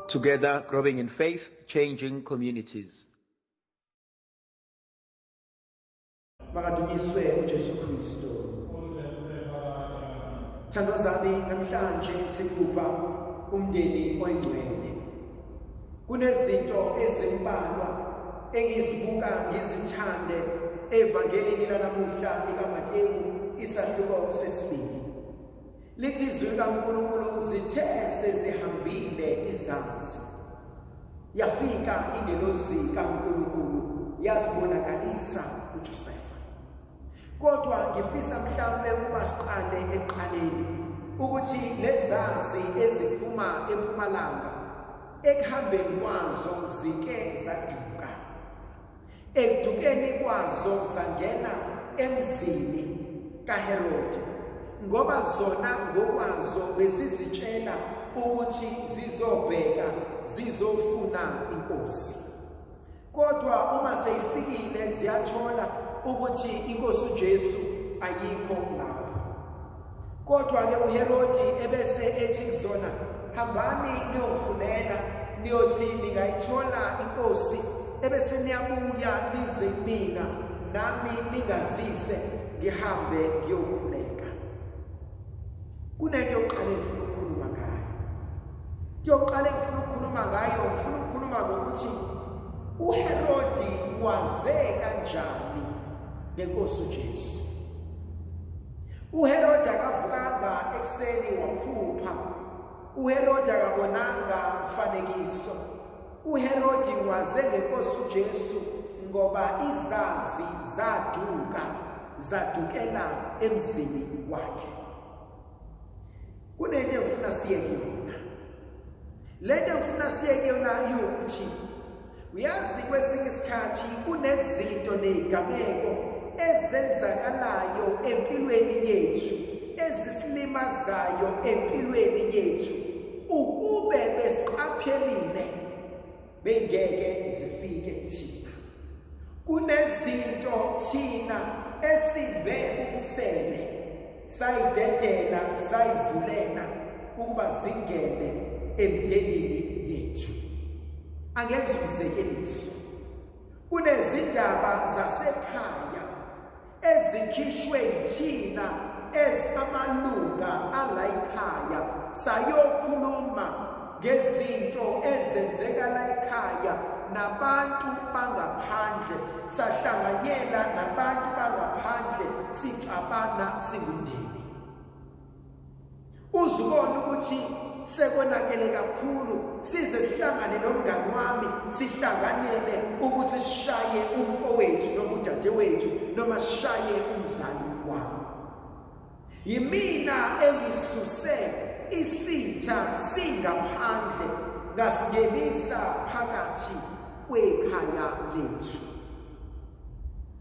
Together, growing in faith, changing communities. Makadunyiswe uJesu Kristu. Thandwa zami namhlanje sikuba umndeni oyingcwele. Kunezinto ezimbalwa engizibuka ngizithande evangelini lanamuhla likaMateyu isahluko sesibili. Lithi izwi likaNkulunkulu zithe sezihambile izazi, yafika ingelosi kaNkulunkulu yazibonakalisa kuJosefa. Kodwa ngifisa mhlawumbe ukuba siqale eqaleni ukuthi lezazi eziphuma eMpumalanga ekuhambeni kwazo zike zaduka. Ekudukeni kwazo zangena emzini kaHerodi, ngoba zona ngokwazo bezizitshela ukuthi zizobheka zizofuna inkosi. Kodwa uma seyifikile ziyathola ukuthi inkosi uJesu ayikho lapho. Kodwa ke uHerodi ebese ethi kuzona, hambani niyofunela niyothi ningayithola inkosi ebese niyabuya nize mina nami ningazise ngihambe ngiyokhuleka. Kunento yokuqala ngifuna ukukhuluma ngayo. Yokuqala ngifuna ukukhuluma ngayo, ngifuna ukukhuluma ngokuthi uHerodi waze kanjani ngenkosi uJesu. uHerodi akavukanga ekuseni waphupha. uHerodi akabonanga mfanekiso. uHerodi waze ngenkosi uJesu ngoba izazi zadukela emzini wakhe. Kunento engifuna siye kuyona. Lento engifuna siye kuyona ukuthi uyazi kwesinye isikhathi kunezinto nezigameko ezenzakalayo empilweni yethu ezisilimazayo empilweni yethu ukube besiqaphelile bengeke zifike thina. Kunezinto thina esibe umsele sayidedela sayivulela ukuba zingene emndenini yethu. Angeke uzekeliso. Kunezindaba zasekhaya ezikhishwe thina ezamalunga alayikhaya sayokhuluma ngezinto ezenzeka la ekhaya nabantu bangaphandle, sahlanganyela nabantu bangaphandle sixabana singumndeni. Uzubona ukuthi sekonakele kakhulu size sihlangane nomngani wami sihlanganele ukuthi sishaye umfowethu noma udadewethu noma sishaye umzali wami. Yimina engisuse isitha singaphandle ngasingenisa phakathi kwekhaya lethu.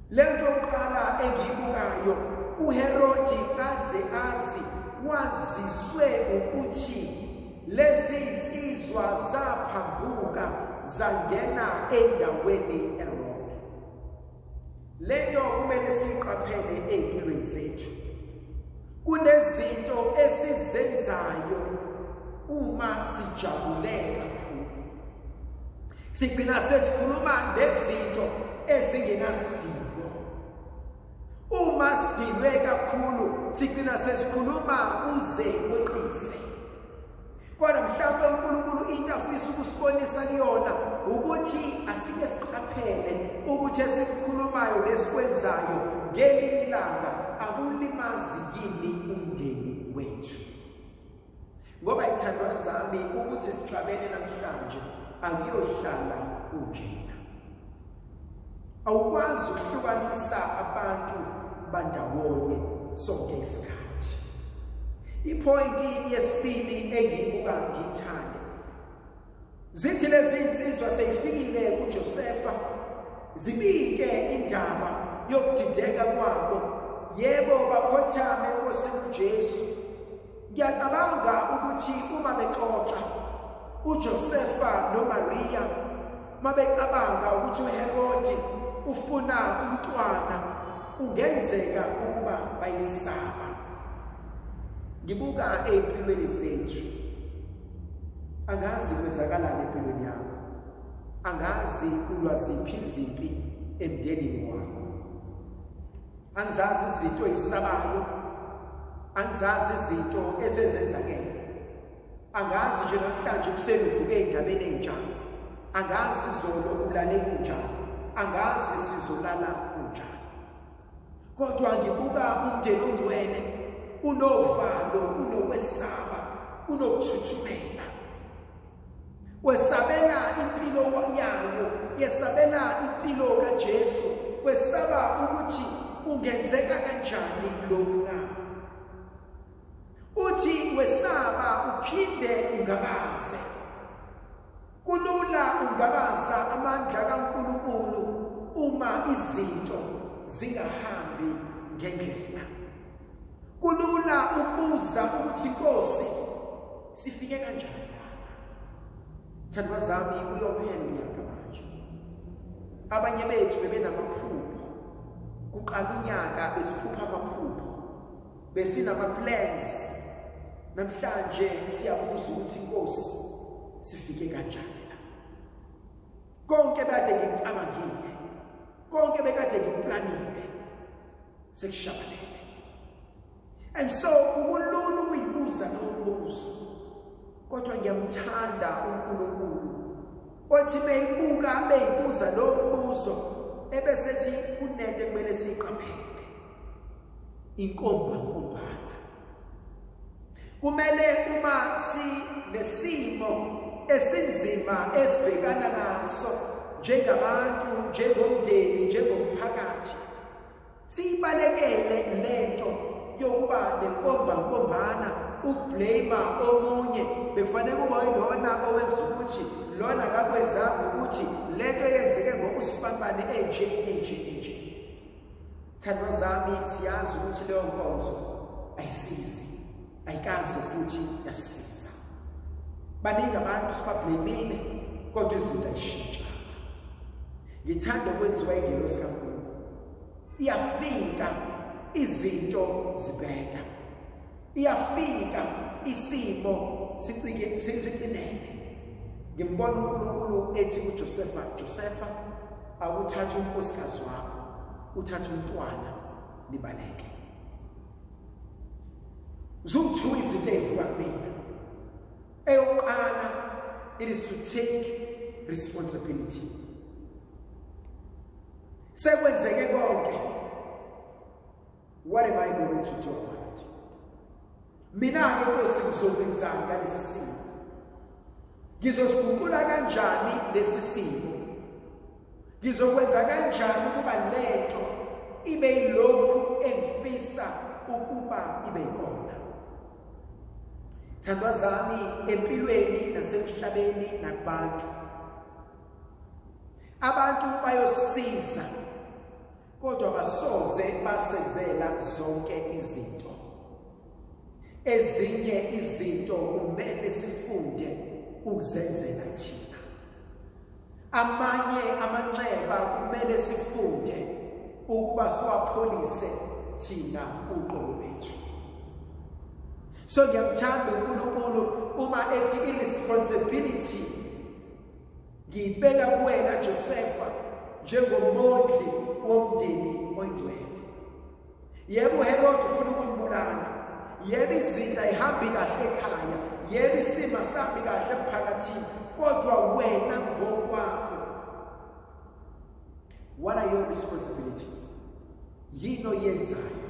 Lento yokuqala engiyibukayo, uHerodi kaze azi waziswe ukuthi lezi insizwa zaphambuka zangena endaweni eRoma. Lento kumele siqaphele empilweni zethu. Kunezinto esizenzayo uma sijabule kakhulu. Sigcina sesikhuluma nezinto ezingenasidingo. Uma sidinwe kakhulu sigcina sesikhuluma uze weqise. Kodwa mhlawumbe uNkulunkulu into afisa ukusibonisa kuyona ukuthi asike siqaphele ukuthi esikukhulumayo lesikwenzayo ngelinye ilanga akulimazi yini umndeni wethu. Ngoba ithandwa zami ukuthi sixabene namhlanje akuyohlala kunjena. Awukwazi ukuhlukanisa abantu bandawonye sonke isikhathi. Ipointi yesibili engiyibuka ngithande. Zithi lezi insizwa seyifikile kuJosefa zibike indaba yokudideka kwabo. Yebo bakhothame enkosini uJesu. Ngiyacabanga ukuthi uma bexoxa uJosefa noMaria mabecabanga ukuthi uHerodi ufuna umntwana kungenzeka ukuba bayisaba. Ngibuka empilweni zethu angazi kwenzakalani empilweni yakho, angazi ulwaziphi iziphi emndenini wakho, angizazi izinto ezisabayo, angizazi izinto esezenzakele, angazi nje namhlanje kuseni uvuke ey'ndabeni ey'njani, angazi izolo ulale kunjani, angazi sizolala kunjani. Kodwa ngibuka umndeni ongcwele unovalo, unokwesaba, unokuthuthumela, wesabela impilo yayo, yesabela impilo kaJesu, wesaba ukuthi kungenzeka kanjani lokhu na. Uthi wesaba uphinde ungabaze. Kulula ungabaza amandla kaNkulunkulu uma izinto zingahambi ngendlela. Kulula ubuza ukuthi Nkosi sifike kanjani. Thandwa zami uyophela unyaka manje. Abanye bethu bebenamaphupho. Kuqala unyaka besiphupha amaphupho. Besinama plans. Namhlanje siyabuza ukuthi Nkosi sifike kanjani. Konke bekade ngicabangile, konke bekade ngiplanile sekushabalele. And so ukulula ukuyibuza nombuzo, kodwa ngiyamthanda uNkulunkulu othi beyibuza lo mbuzo ebesethi kunento kumele siqaphele, inkomba. Kumele uma sinesimo esinzima esibhekana naso njengabantu, njengomndeni, njengomphakathi, sibalekele lento yokuba nenkomba ukublame omunye. Bekufanele kuba yilona owenza ukuthi lona akakwenzanga ukuthi lento yenzeke ngokusibambane enje. Thandwa zami, siyazi ukuthi leyo nkonzo ayisizi, ayikaze futhi yasisiza. Baningi abantu sibablamile kodwa izinto ayishintsha. Ngithanda ukwenziwa ingelosi kaNkulunkulu. Iyafika izinto zibheda. Iyafika isimo sicinene. Ngimbona uNkulunkulu ethi kuJosefa, awuthatha unkosikazi wakho, uthatha umntwana nibaleke. Zuthu izinto ezivuka kumina. Eyokuqala, it is to take responsibility. Sekwenzeke konke, what am I going to do about it? Mina Nkosi ngizokwenzani ngalesi simo? Ngizosiguqula kanjani lesi simo? Ngizokwenza kanjani ukuba lento ibe yilokhu engifisa ukuba ibe khona? Thandwa zami, empilweni nasemhlabeni nakubantu, abantu bayosiza kodwa basoze basenzela zonke izinto. Ezinye izinto kumele sifunde ukuzenzela thina. Amanye amanxeba kumele sifunde ukuba siwapholise thina uqobo lwethu. So ngiyamthanda uNkulunkulu uma ethi irresponsibility ngibeka kuwena Josefa njengomondli womndeni ongcwele. Yebo uHerod ufuna ukumbulala, yebo izinto ayihambi kahle ekhaya, yebo isimo sahambi kahle emphakathini, kodwa wena ngokwakho, what are your responsibilities? Yini oyenzayo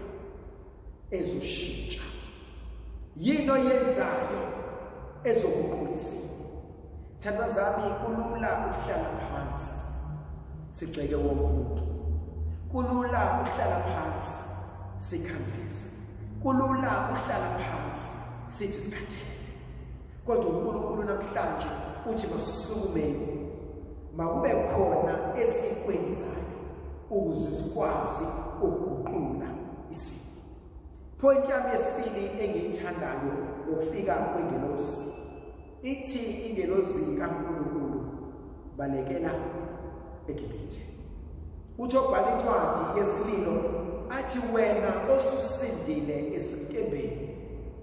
ezoshintsha? Yini oyenzayo ezokuqinisa? Thandwa zami, kulula ukuhlala phansi sigxeke wonke umuntu. Kulula ukuhlala phansi sikhangise. Kulula ukuhlala phansi sithi sikhathele. Kodwa uNkulunkulu namhlanje uthi masisukumeni, makube khona esikwenzayo ukuze sikwazi ukuguqula isimo. Point yami yesibili engiyithandayo ukufika kwengelosi, ithi ingelosi kaNkulunkulu balekela eGibhithe. Uthi obhala incwadi yesililo athi wena osusindile esinkembeni,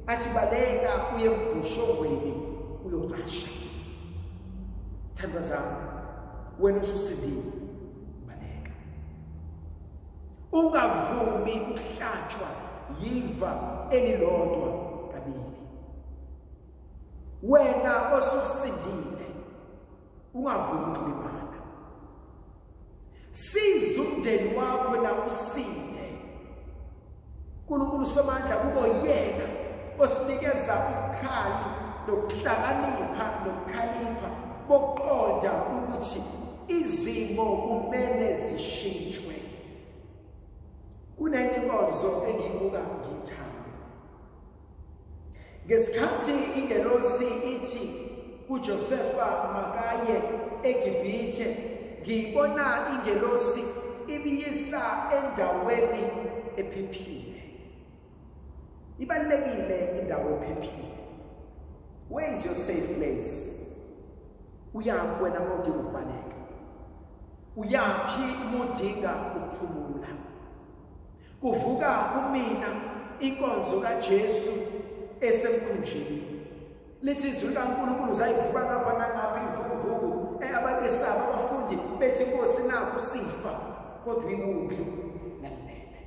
athi baleka uye embushongweni uyocasha. Thandwa zami, wena ususindile, baleka. Ungavumi ukuhlatshwa yiva elilodwa kabili. Wena osusindile, ungavumi ukulimala. Siza umndeni wakho na usinde. uNkulunkulu somandla kube yena osinikeza ukukhali nokuhlakanipha nokukhalipha bokuqonda ukuthi izimo kumele zishintshwe. Kunenye inkonzo engiyibuka ngiyithanda. Ngesikhathi ingelosi ithi kuJosefa makaye eGibhithe, ngibona ingelosi ibiyisa endaweni ephephile. Ibalekile indawo ephephile. Where is your safe place? Uyaphi wena modinga ukubaleka? Uyaphi modinga ukuphumula? Kuvuka kumina inkonzo kaJesu esemkhunjini. Lithi izwi likaNkulunkulu zayivuka ngapha nangapha ivuguvugu ababesaba abafundi bethi Nkosi nakho sifa kodwa ikuphi lalele.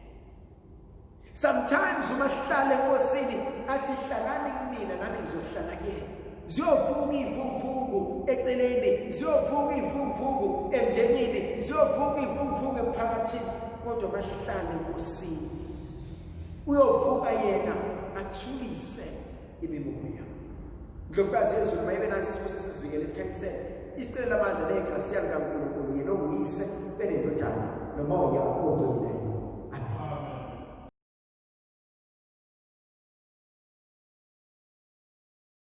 Sometimes uma sihlala enkosini athi hlalani kumina nami ngizohlala kuyena. Ziyovuka ivuguvugu eceleni, ziyovuka ivuguvugu emndenini, ziyovuka ivuguvugu emphakathini, kodwa bahlale enkosini uyovuka yena athulise imimoya. Ndlovukazi yezulu mayibe nathi isibusiso sizivikele isikhanyisele isicelo lamandla negrasi yaLikaNkulunkulu yena onguyise benendodana nomoya ogcwele.